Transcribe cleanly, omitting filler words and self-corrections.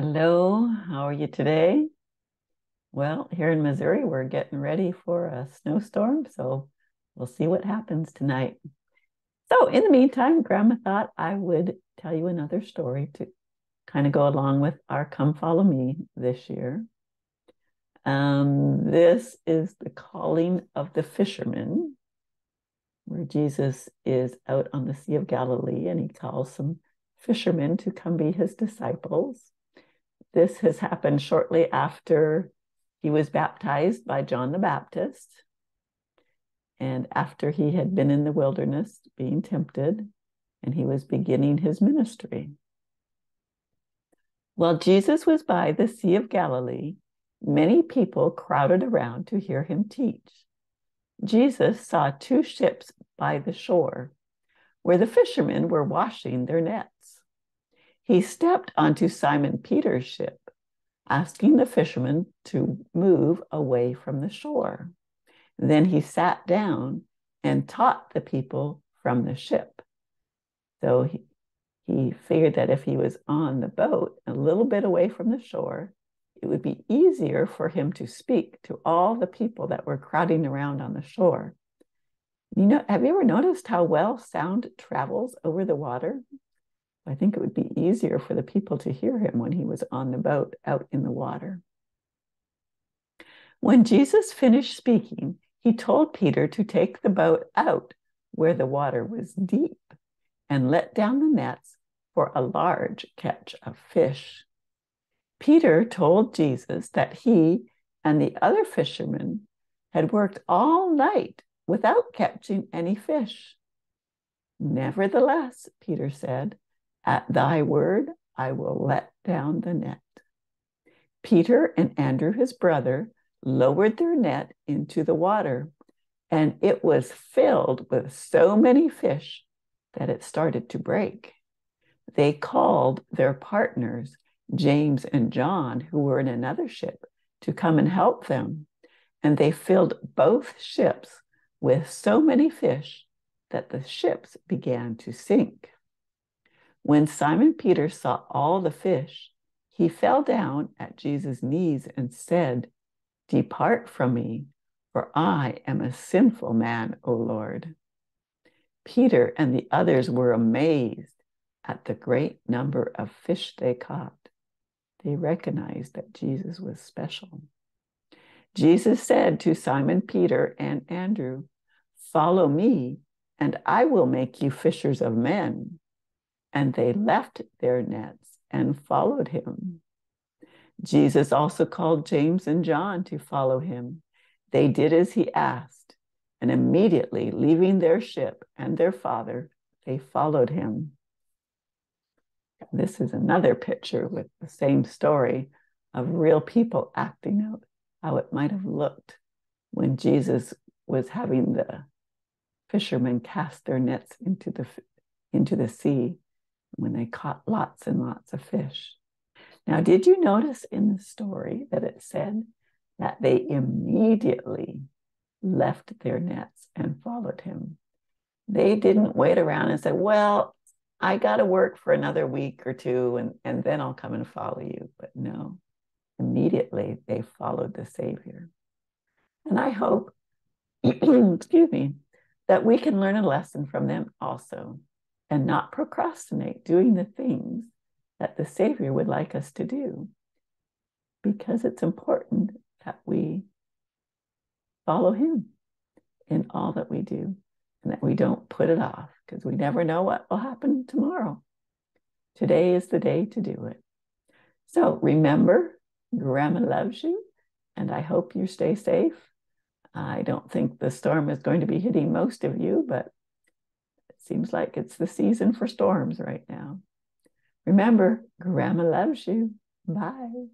Hello, how are you today? Well, here in Missouri, we're getting ready for a snowstorm, so we'll see what happens tonight. So, in the meantime, Grandma thought I would tell you another story to kind of go along with our Come Follow Me this year. This is the calling of the fishermen, where Jesus is out on the Sea of Galilee and he calls some fishermen to come be his disciples. This has happened shortly after he was baptized by John the Baptist, and after he had been in the wilderness being tempted, and he was beginning his ministry. While Jesus was by the Sea of Galilee, many people crowded around to hear him teach. Jesus saw two ships by the shore, where the fishermen were washing their nets. He stepped onto Simon Peter's ship, asking the fishermen to move away from the shore. Then he sat down and taught the people from the ship. So he figured that if he was on the boat a little bit away from the shore, it would be easier for him to speak to all the people that were crowding around on the shore. Have you ever noticed how well sound travels over the water? I think it would be easier for the people to hear him when he was on the boat out in the water. When Jesus finished speaking, he told Peter to take the boat out where the water was deep and let down the nets for a large catch of fish. Peter told Jesus that he and the other fishermen had worked all night without catching any fish. Nevertheless, Peter said, "At thy word, I will let down the net." Peter and Andrew, his brother, lowered their net into the water, and it was filled with so many fish that it started to break. They called their partners, James and John, who were in another ship, to come and help them. And they filled both ships with so many fish that the ships began to sink. When Simon Peter saw all the fish, he fell down at Jesus' knees and said, "Depart from me, for I am a sinful man, O Lord." Peter and the others were amazed at the great number of fish they caught. They recognized that Jesus was special. Jesus said to Simon Peter and Andrew, "Follow me, and I will make you fishers of men." And they left their nets and followed him. Jesus also called James and John to follow him. They did as he asked, and immediately leaving their ship and their father, they followed him. This is another picture with the same story of real people acting out how it might have looked when Jesus was having the fishermen cast their nets into the sea, when they caught lots and lots of fish. Now, did you notice in the story that it said that they immediately left their nets and followed him? They didn't wait around and say, "Well, I got to work for another week or two and then I'll come and follow you." But no, immediately they followed the Savior. And I hope, excuse me, that we can learn a lesson from them also and not procrastinate doing the things that the Savior would like us to do, because it's important that we follow him in all that we do and that we don't put it off, because we never know what will happen tomorrow. Today is the day to do it. So remember, Grandma loves you, and I hope you stay safe. I don't think the storm is going to be hitting most of you, but it seems like it's the season for storms right now. Remember, Grandma loves you. Bye.